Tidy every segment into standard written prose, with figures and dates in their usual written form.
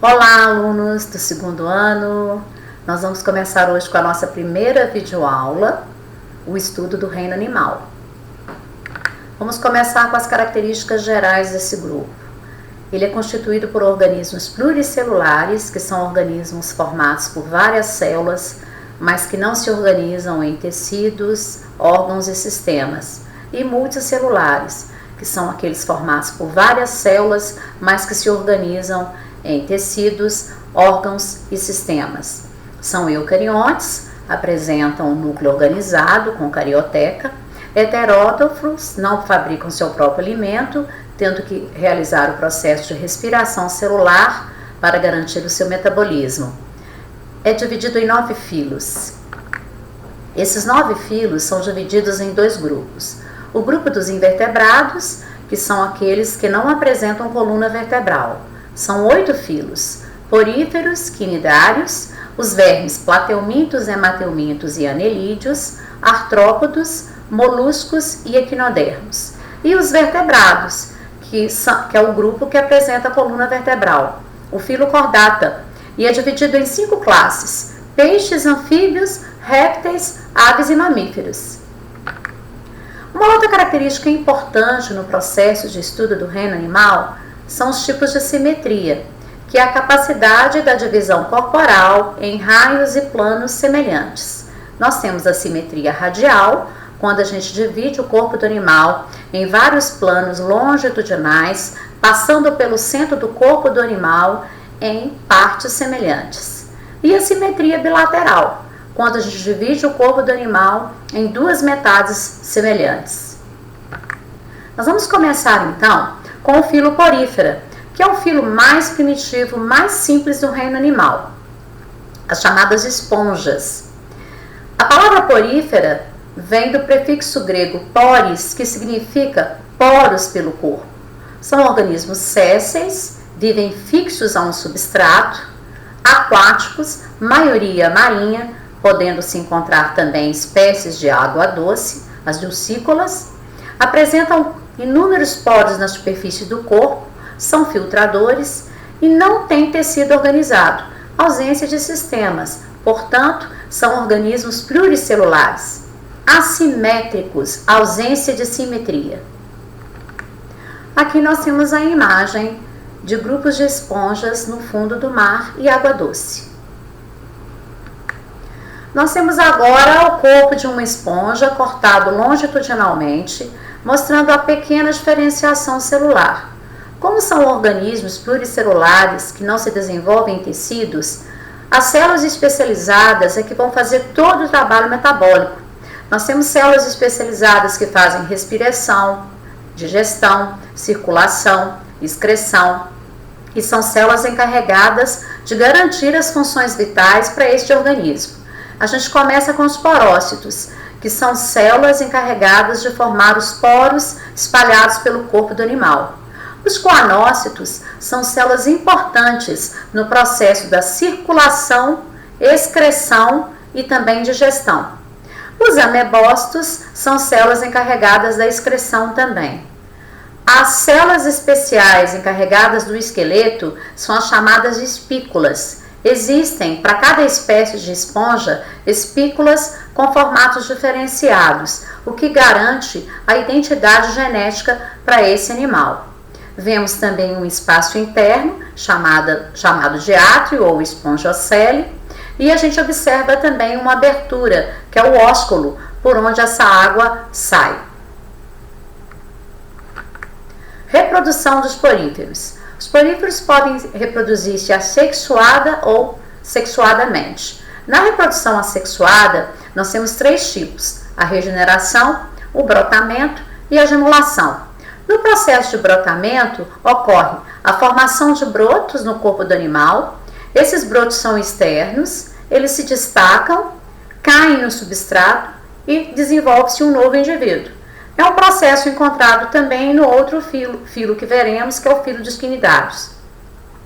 Olá, alunos do segundo ano! Nós vamos começar hoje com a nossa primeira videoaula, o estudo do reino animal. Vamos começar com as características gerais desse grupo. Ele é constituído por organismos pluricelulares, que são organismos formados por várias células, mas que não se organizam em tecidos, órgãos e sistemas, e multicelulares, que são aqueles formados por várias células, mas que se organizam em tecidos, órgãos e sistemas. São eucariontes, apresentam um núcleo organizado com carioteca. Heterótrofos, não fabricam seu próprio alimento, tendo que realizar o processo de respiração celular para garantir o seu metabolismo. É dividido em 9 filos. Esses 9 filos são divididos em 2 grupos. O grupo dos invertebrados, que são aqueles que não apresentam coluna vertebral. São 8 filos: poríferos, quinidários, os vermes plateumintos, hemateumintos e anelídeos, artrópodos, moluscos e equinodermos. E os vertebrados, que é o grupo que apresenta a coluna vertebral, o filo Chordata, e é dividido em 5 classes: peixes, anfíbios, répteis, aves e mamíferos. Uma outra característica importante no processo de estudo do reino animal são os tipos de simetria, que é a capacidade da divisão corporal em raios e planos semelhantes. Nós temos a simetria radial, quando a gente divide o corpo do animal em vários planos longitudinais, passando pelo centro do corpo do animal em partes semelhantes. E a simetria bilateral, quando a gente divide o corpo do animal em 2 metades semelhantes. Nós vamos começar então com o filo porífera, que é o filo mais primitivo, mais simples do reino animal, as chamadas esponjas. A palavra porífera vem do prefixo grego poris, que significa poros pelo corpo. São organismos sésseis, vivem fixos a um substrato, aquáticos, maioria marinha, podendo se encontrar também espécies de água doce, as dulcícolas. Apresentam inúmeros poros na superfície do corpo, são filtradores e não têm tecido organizado, ausência de sistemas, portanto, são organismos pluricelulares. Assimétricos, ausência de simetria. Aqui nós temos a imagem de grupos de esponjas no fundo do mar e água doce. Nós temos agora o corpo de uma esponja cortado longitudinalmente, mostrando a pequena diferenciação celular. Como são organismos pluricelulares que não se desenvolvem em tecidos, as células especializadas é que vão fazer todo o trabalho metabólico. Nós temos células especializadas que fazem respiração, digestão, circulação, excreção, e são células encarregadas de garantir as funções vitais para este organismo. A gente começa com os porócitos, que são células encarregadas de formar os poros espalhados pelo corpo do animal. Os coanócitos são células importantes no processo da circulação, excreção e também digestão. Os amebócitos são células encarregadas da excreção também. As células especiais encarregadas do esqueleto são as chamadas espículas. Existem, para cada espécie de esponja, espículas com formatos diferenciados, o que garante a identidade genética para esse animal. Vemos também um espaço interno, chamado de átrio ou espongiocele, e a gente observa também uma abertura, que é o ósculo, por onde essa água sai. Reprodução dos poríferos. Os poríferos podem reproduzir-se assexuada ou sexuadamente. Na reprodução assexuada, nós temos 3 tipos: a regeneração, o brotamento e a gemulação. No processo de brotamento, ocorre a formação de brotos no corpo do animal. Esses brotos são externos, eles se destacam, caem no substrato e desenvolve-se um novo indivíduo. É um processo encontrado também no outro filo que veremos, que é o filo dos quinidários.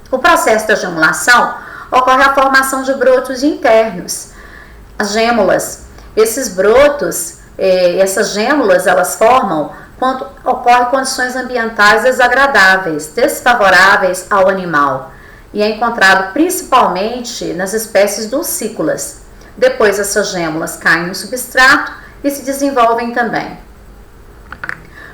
O processo da gemulação ocorre a formação de brotos internos. As gêmulas, esses brotos, essas gêmulas, elas formam quando ocorrem condições ambientais desagradáveis, desfavoráveis ao animal. e é encontrado principalmente nas espécies dulcícolas. Depois essas gêmulas caem no substrato e se desenvolvem também.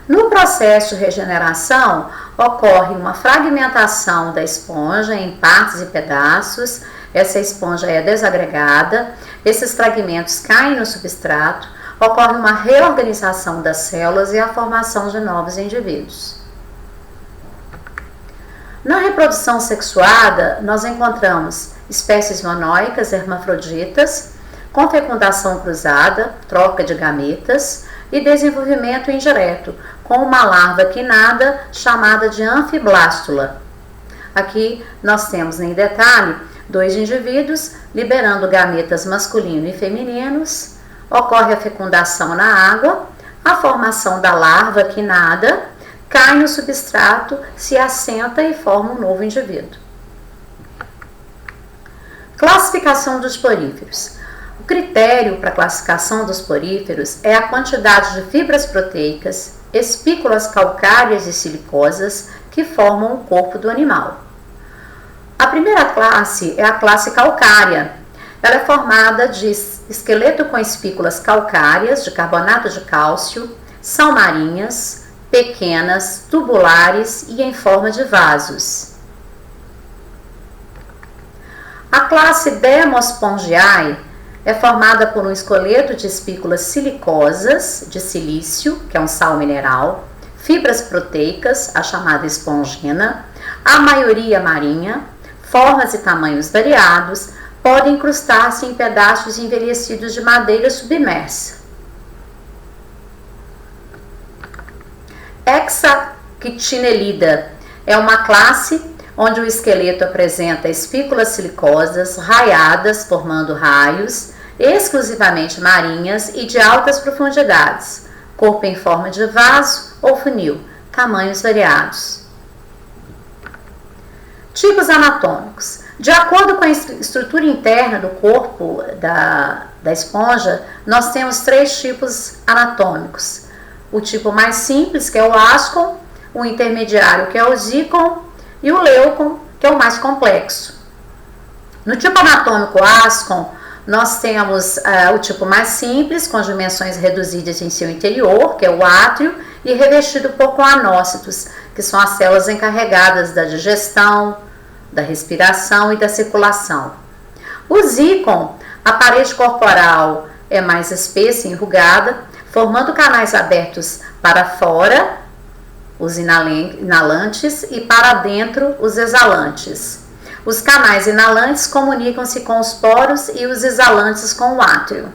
No processo de regeneração, ocorre uma fragmentação da esponja em partes e pedaços. Essa esponja é desagregada, esses fragmentos caem no substrato, ocorre uma reorganização das células e a formação de novos indivíduos. Na reprodução sexuada, nós encontramos espécies monóicas hermafroditas, com fecundação cruzada, troca de gametas e desenvolvimento indireto, com uma larva quinada chamada de anfiblástula. Aqui nós temos em detalhe 2 indivíduos liberando gametas masculino e femininos, ocorre a fecundação na água, a formação da larva quinada, cai no substrato, se assenta e forma um novo indivíduo. Classificação dos poríferos. O critério para a classificação dos poríferos é a quantidade de fibras proteicas, espículas calcárias e silicosas que formam o corpo do animal. A primeira classe é a classe calcária. Ela é formada de esqueleto com espículas calcárias de carbonato de cálcio, são marinhas, pequenas, tubulares e em forma de vasos. A classe Demospongiae é formada por um esqueleto de espículas silicosas, de silício, que é um sal mineral, fibras proteicas, a chamada espongina, a maioria marinha, formas e tamanhos variados, podem incrustar-se em pedaços envelhecidos de madeira submersa. Hexactinelida é uma classe onde o esqueleto apresenta espículas silicosas raiadas, formando raios, exclusivamente marinhas e de altas profundidades, corpo em forma de vaso ou funil, tamanhos variados. Tipos anatômicos. De acordo com a estrutura interna do corpo da esponja, nós temos 3 tipos anatômicos. O tipo mais simples, que é o ascon, o intermediário, que é o zícon, e o leucon, que é o mais complexo. No tipo anatômico ascon, nós temos o tipo mais simples, com dimensões reduzidas em seu interior, que é o átrio, e revestido por coanócitos, que são as células encarregadas da digestão, da respiração e da circulação. O zícon, a parede corporal é mais espessa e enrugada, formando canais abertos para fora, os inalantes, e para dentro, os exalantes. Os canais inalantes comunicam-se com os poros e os exalantes com o átrio.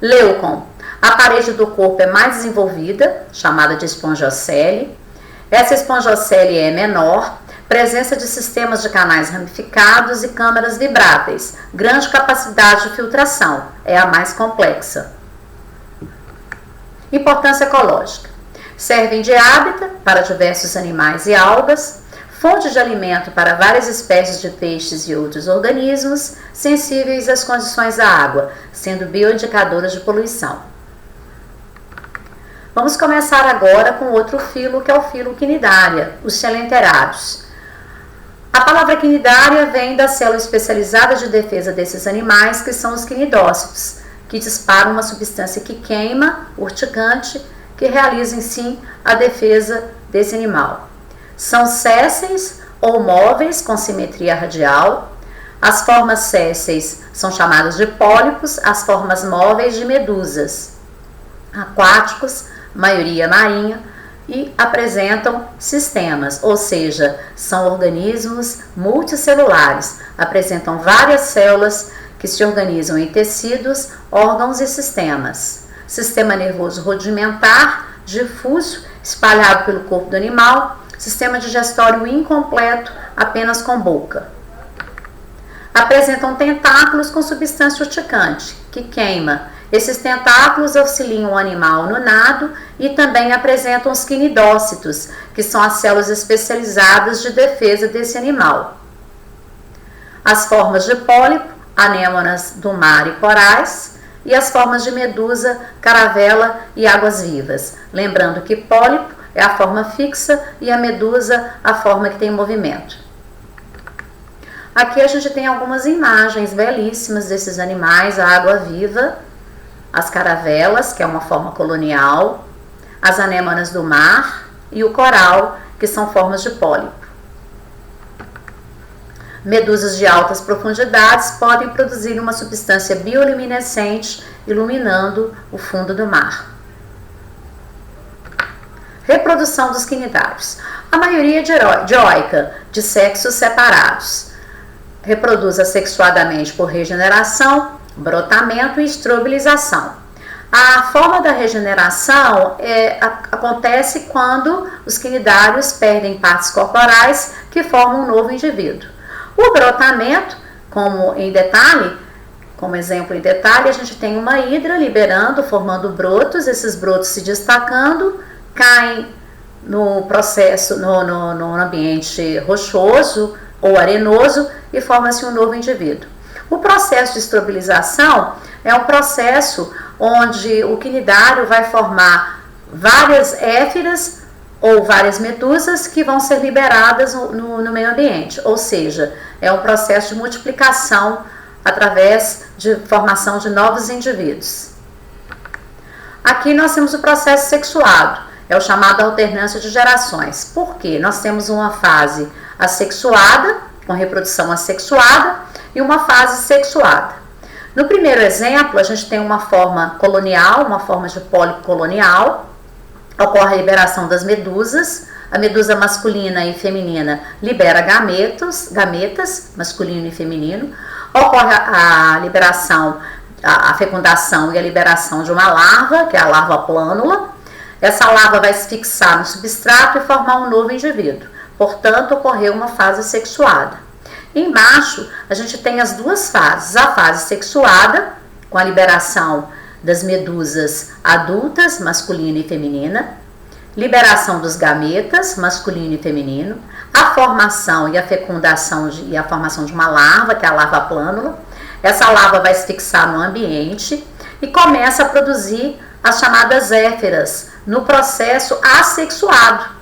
Leucon. A parede do corpo é mais desenvolvida, chamada de espongiocele. Essa espongiocele é menor, presença de sistemas de canais ramificados e câmaras vibráteis, grande capacidade de filtração, é a mais complexa. Importância ecológica. Servem de hábitat para diversos animais e algas, fonte de alimento para várias espécies de peixes e outros organismos, sensíveis às condições da água, sendo bioindicadores de poluição. Vamos começar agora com outro filo, que é o filo quinidária, os coelenterádeos. A palavra quinidária vem da célula especializada de defesa desses animais, que são os quinidócitos, que disparam uma substância que queima, urticante, que realiza em si a defesa desse animal. São sésseis ou móveis com simetria radial. As formas sésseis são chamadas de pólipos, as formas móveis de medusas. Aquáticos, maioria marinha, e apresentam sistemas, ou seja, são organismos multicelulares, apresentam várias células que se organizam em tecidos, órgãos e sistemas. Sistema nervoso rudimentar, difuso, espalhado pelo corpo do animal, sistema digestório incompleto, apenas com boca. Apresentam tentáculos com substância urticante, que queima. Esses tentáculos auxiliam o animal no nado e também apresentam os quinidócitos, que são as células especializadas de defesa desse animal. As formas de pólipo, anêmonas do mar e corais, e as formas de medusa, caravela e águas-vivas. Lembrando que pólipo é a forma fixa e a medusa a forma que tem movimento. Aqui a gente tem algumas imagens belíssimas desses animais, a água-viva, as caravelas, que é uma forma colonial, as anêmonas do mar e o coral, que são formas de pólipo. Medusas de altas profundidades podem produzir uma substância bioluminescente iluminando o fundo do mar. Reprodução dos quinidários. A maioria é dioica, de sexos separados. Reproduz assexuadamente por regeneração, brotamento e estrobilização. A forma da regeneração acontece quando os quinidários perdem partes corporais que formam um novo indivíduo. O brotamento, como exemplo em detalhe, a gente tem uma hidra liberando, formando brotos, esses brotos se destacando, caem no processo, no ambiente rochoso ou arenoso e forma-se um novo indivíduo. O processo de estrobilização é um processo onde o quinidário vai formar várias éfiras ou várias medusas que vão ser liberadas no meio ambiente, ou seja, é um processo de multiplicação através de formação de novos indivíduos. Aqui nós temos o processo sexuado, é o chamado alternância de gerações. Por quê? Nós temos uma fase assexuada, com reprodução assexuada, e uma fase sexuada. No primeiro exemplo, a gente tem uma forma colonial, uma forma de pólipo colonial, ocorre a liberação das medusas, a medusa masculina e feminina libera gametas, masculino e feminino, ocorre a liberação, a fecundação e a liberação de uma larva, que é a larva plânula. Essa larva vai se fixar no substrato e formar um novo indivíduo. Portanto, ocorreu uma fase sexuada. Embaixo, a gente tem as duas fases. A fase sexuada, com a liberação das medusas adultas, masculina e feminina. Liberação dos gametas, masculino e feminino. A formação e a fecundação e a formação de uma larva, que é a larva plânula. Essa larva vai se fixar no ambiente e começa a produzir as chamadas éferas, no processo assexuado.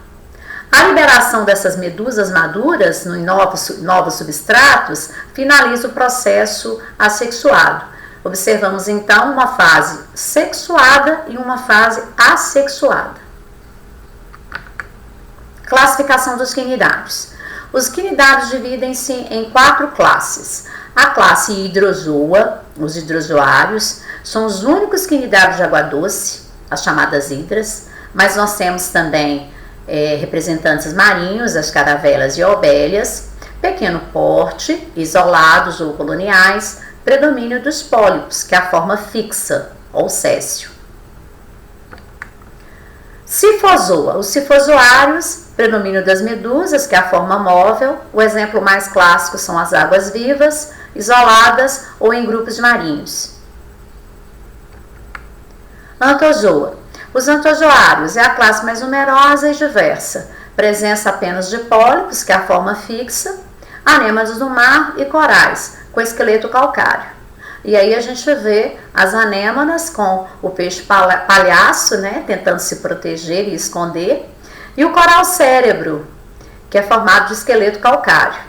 A liberação dessas medusas maduras em novos substratos finaliza o processo assexuado. Observamos então uma fase sexuada e uma fase assexuada. Classificação dos quinidários. Os quinidários dividem-se em 4 classes. A classe hidrozoa, os hidrozoários, são os únicos quinidários de água doce, as chamadas hidras, mas nós temos também representantes marinhos, as caravelas e obélias, pequeno porte, isolados ou coloniais, predomínio dos pólipos, que é a forma fixa, ou céssio. Sifozoa, os sifozoários, predomínio das medusas, que é a forma móvel. O exemplo mais clássico são as águas vivas, isoladas ou em grupos marinhos. Antozoa. Os antozoários é a classe mais numerosa e diversa. Presença apenas de pólipos, que é a forma fixa, anêmonas do mar e corais, com esqueleto calcário. E aí a gente vê as anêmonas com o peixe palhaço, né, tentando se proteger e esconder, e o coral cérebro, que é formado de esqueleto calcário.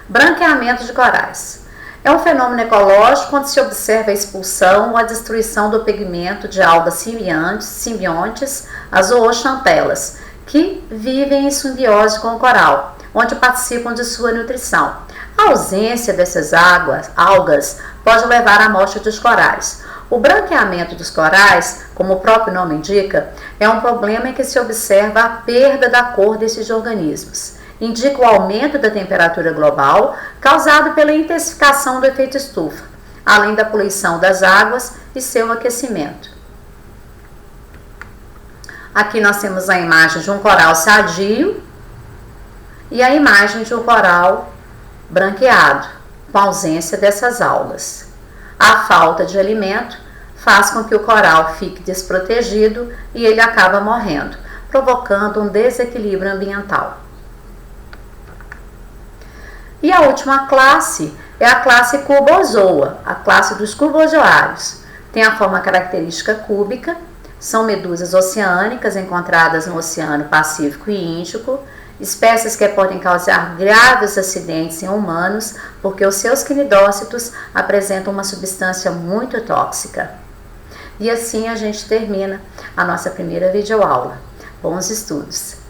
Branqueamento de corais. É um fenômeno ecológico onde se observa a expulsão ou a destruição do pigmento de algas simbiontes, as zooxantelas, que vivem em simbiose com o coral, onde participam de sua nutrição. A ausência dessas algas pode levar à morte dos corais. O branqueamento dos corais, como o próprio nome indica, é um problema em que se observa a perda da cor desses organismos. Indica o aumento da temperatura global causado pela intensificação do efeito estufa, além da poluição das águas e seu aquecimento. Aqui nós temos a imagem de um coral sadio e a imagem de um coral branqueado, com ausência dessas algas. A falta de alimento faz com que o coral fique desprotegido e ele acaba morrendo, provocando um desequilíbrio ambiental. E a última classe é a classe cubozoa, a classe dos cubozoários. Tem a forma característica cúbica, são medusas oceânicas encontradas no Oceano Pacífico e Índico espécies que podem causar graves acidentes em humanos, porque os seus quinidócitos apresentam uma substância muito tóxica. E assim a gente termina a nossa primeira videoaula. Bons estudos!